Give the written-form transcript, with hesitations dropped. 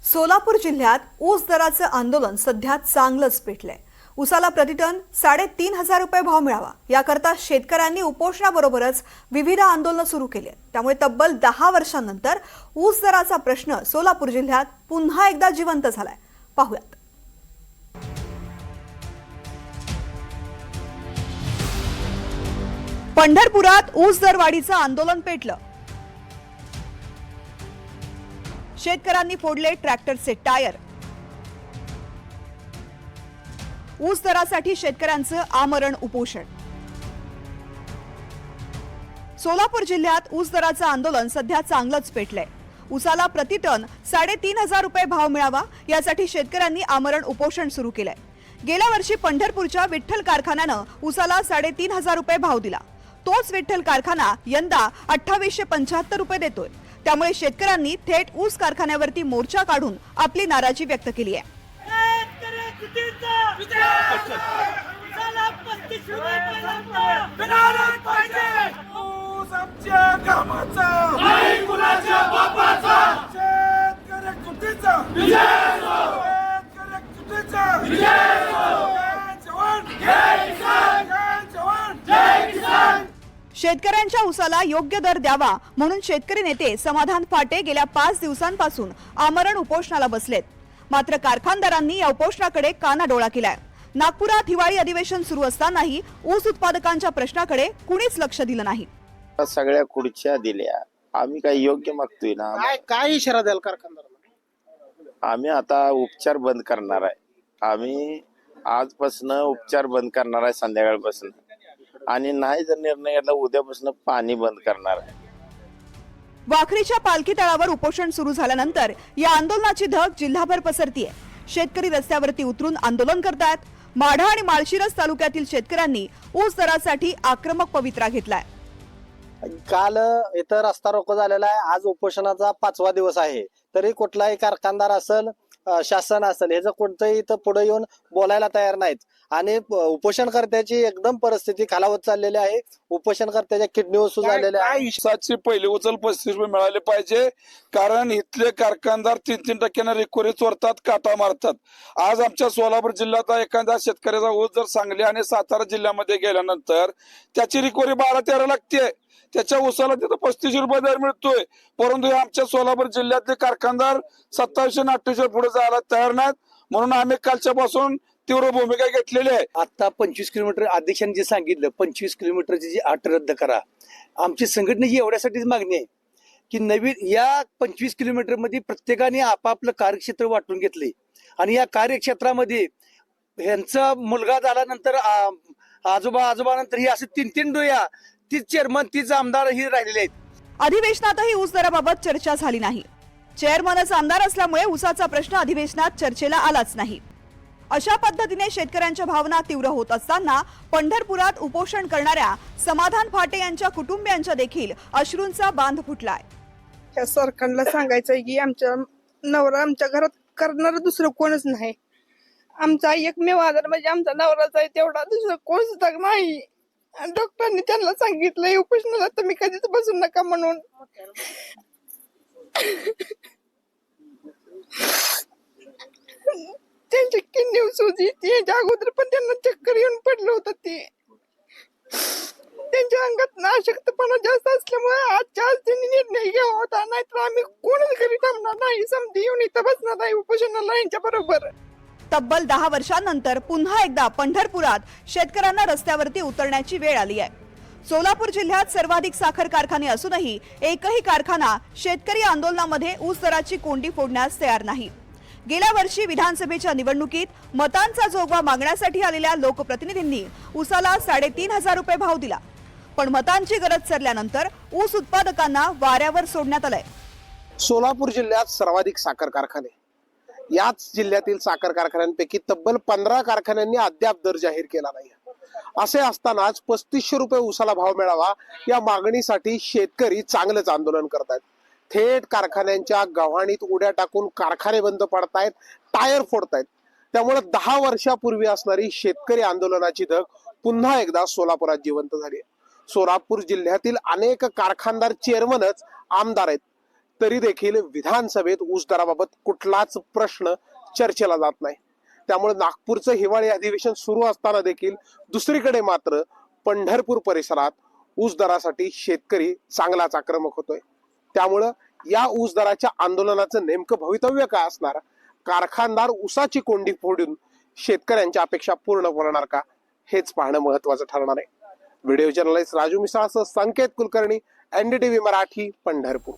सोलापूर जिल्ह्यात ऊस दराचं आंदोलन सध्या चांगलंच पेटलंय। ऊसाला प्रतिटन 3,500 रुपये भाव मिळावा याकरता शेतकऱ्यांनी उपोषणाबरोबरच विविध आंदोलनं सुरू केली आहेत। त्यामुळे तब्बल 10 वर्षांनंतर ऊस दराचा प्रश्न सोलापूर जिल्ह्यात पुन्हा एकदा जिवंत झालाय। पाहूयात। पंढरपुरात ऊस दरवाढीचं आंदोलन पेटलं। शेतकऱ्यांनी फोडले ट्रॅक्टरचे टायर। ऊस दरासाठी शेतकऱ्यांचं आमरण उपोषण। सोलापूर जिल्ह्यात ऊस दराचं आंदोलन सध्या चांगलंच पेटलंय। ऊसाला प्रतिटन 3,500 रुपये भाव मिळावा यासाठी शेतकऱ्यांनी आमरण उपोषण सुरू केलंय। गेल्या वर्षी पंढरपूरच्या विठ्ठल कारखान्यानं ऊसाला 3,500 रुपये भाव दिला। तोच विठ्ठल कारखाना यंदा 2875 रुपये देतोय। त्यामुळे शेतकऱ्यांनी थेट ऊस कारखान्यावरती मोर्चा काढून आपली नाराजी व्यक्त केली आहे। शेतकऱ्यांच्या ऊसाला योग्य दर द्यावा म्हणून शेतकरी नेते समाधान फाटे गेल्या 5 दिवसांपासून आमरण उपोषणाला बसलेत। मात्र कारखानदारांनी या उपोषणाकडे कानाडोळा केलाय। नागपुरात हिवाळी अधिवेशन सुरू असतानाही ऊस उत्पादकांच्या प्रश्नाकडे कुणीच लक्ष दिलं नाही। सगळ्या खुर्च्या दिल्या, आम्ही काय योग्य मागतोय ना? काय इशारा द्याल कारखानदारांना? आम्ही आता उपचार बंद करणार आहे। आम्ही आजपासून उपचार बंद करणार आहे संध्याकाळपासून, आणि नाही जर निर्णय घेतला उद्यापासून पाणी बंद करणार आहे। वाखरीच्या पालखी तळावर उपोषण सुरू झाल्यानंतर या आंदोलनाची धग जिल्हाभर पसरतीये। शेतकरी रस्त्यावरती उतरून आंदोलन करतायत। माढा आणि माळशिरस तालुक्यातील शेतकऱ्यांनी ऊस दरासाठी आक्रमक पवित्रा घेतलाय। काल इथं रस्ता रोको झालेला आहे। आज उपोषणाचा 5वा दिवस आहे, तरी कुठलाही कारखानदार असेल, शासन असेल, ह्याचं कोणतंही इथं पुढे येऊन बोलायला तयार नाहीत। आणि उपोषणकर्त्याची एकदम परिस्थिती खालावत चाललेली आहे। उपोषणकर्त्याच्या किडनीवर सुजालेल्या आहे। ऊसाची पहिली उचल 35 रुपये मिळाले पाहिजे, कारण इथले कारखानदार 3-3% रिकोरी चोरतात, काटा मारतात। आज आमच्या सोलापूर जिल्ह्यात एखाद्या शेतकऱ्याचा ऊस जर सांगली आणि सातारा जिल्ह्यामध्ये गेल्यानंतर त्याची रिकोरी 12-13 लागते। त्याच्या ऊसाला तिथं 35 रुपये दर मिळतोय, परंतु आमच्या सोलापूर जिल्ह्यातले कारखानदार 2700 आणि 2800 पुढे जायला तयार नाहीत। म्हणून आम्ही कालच्या पासून तीव्र भूमिका घेतलेली आहे। आता 25 किलोमीटर अध्यक्षांनी जे सांगितलं, 25 किलोमीटरची जी अट रद्द करा। आमची संघटनेची एवढ्यासाठीच मागणी आहे की नवीन या 25 किलोमीटर मध्ये प्रत्येकाने आपापलं कार्यक्षेत्र वाटून घेतले, आणि या कार्यक्षेत्रामध्ये ह्यांचा मुलगा झाल्यानंतर आजोबानंतर ही असे 3-3 डोया, तीच चेअरमन तीच आमदार ही राहिलेले आहेत। अधिवेशनातही ऊस दराबाबत चर्चा झाली नाही। चेअरमनच आमदार असल्यामुळे ऊसाचा प्रश्न अधिवेशनात चर्चेला आलाच नाही। अशा पद्धतीने शेतकऱ्यांच्या भावना तीव्र होत असताना पंढरपुरात उपोषण करणाऱ्या समाधान फाटे यांच्या कुटुंबियांच्या देखील अश्रूंचा बांध फुटलाय। या सरकारला सांगायचंय की आमच्या नवरा आमच्या घरात करणारं दुसरं कोणच नाही। आमचा एकमेव आधार म्हणजे आमचा नवराच आहे, तेवढा दुसरं कोण सुद्धा नाही। आणि डॉक्टरांनी त्यांना सांगितलंय उपोषणाला तुम्ही कधीच बसू नका म्हणून। त्यांची किडनी सूज येते, याच्या अगोदर पण त्यांना चक्कर येऊन पडलं होतं। ते त्यांच्या अंगात अशक्तपणा जास्त असल्यामुळे आजच्या आज त्यांनी निर्णय घ्यावा होता, नाहीतर आम्ही कोणच घरी थांबणार नाही। समधी येऊन इथं बसणार आहे उपोषणाला यांच्या बरोबर। तब्बल 10 वर्षांनंतर पुन्हा एकदा पंढरपुरात शेतकऱ्यांना रस्त्यावरती उतरण्याची वेळ आली आहे। सोलापूर जिल्ह्यात सर्वाधिक साखर कारखाने असूनही एकही कारखाना शेतकरी आंदोलनामध्ये ऊस दराची कोंडी फोडण्यास तयार नाही। गेल्या वर्षी विधानसभेच्या निवडणुकीत मतांचा जोगवा मागण्यासाठी आलेल्या लोकप्रतिनिधींनी ऊसाला 3,500 रुपये भाव दिला, पण मतांची गरज सरल्यानंतर ऊस उत्पादकांना वाऱ्यावर सोडण्यात आलंय। सोलापूर जिल्ह्यात सर्वाधिक साखर कारखाने, याच जिल्ह्यातील साखर कारखान्यांपैकी तब्बल 15 कारखान्यांनी अद्याप दर जाहीर केला नाही। असे असतानाच 3500 रुपये ऊसाला भाव मिळावा या मागणीसाठी शेतकरी चांगलंच आंदोलन करतायत। थेट कारखान्यांच्या गव्हाणीत उड्या टाकून कारखाने बंद पाडतायत, टायर फोडतायत। त्यामुळे 10 वर्षापूर्वी असणारी शेतकरी आंदोलनाची धग पुन्हा एकदा सोलापुरात जिवंत झाली आहे। सोलापूर जिल्ह्यातील अनेक कारखानदार चेअरमनच आमदार आहेत। तरी देखील विधानसभेत ऊस दराबाबत कुठलाच प्रश्न चर्चेला जात नाही. त्यामुळे नागपूरचं हिवाळी अधिवेशन सुरू असताना देखील दुसरीकडे मात्र पंढरपूर परिसरात ऊस दरासाठी शेतकरी चांगलाच आक्रमक होतोय. त्यामुळं या ऊस दराच्या आंदोलनाचं नेमकं भवितव्य काय असणार, कारखानदार ऊसाची कोंडी फोडून शेतकऱ्यांच्या अपेक्षा पूर्ण करणार का, हेच पाहणं महत्वाचं ठरणार आहे. व्हिडिओ जर्नलिस्ट राजू मिसाळसह संकेत कुलकर्णी, NDTV मराठी, पंढरपूर.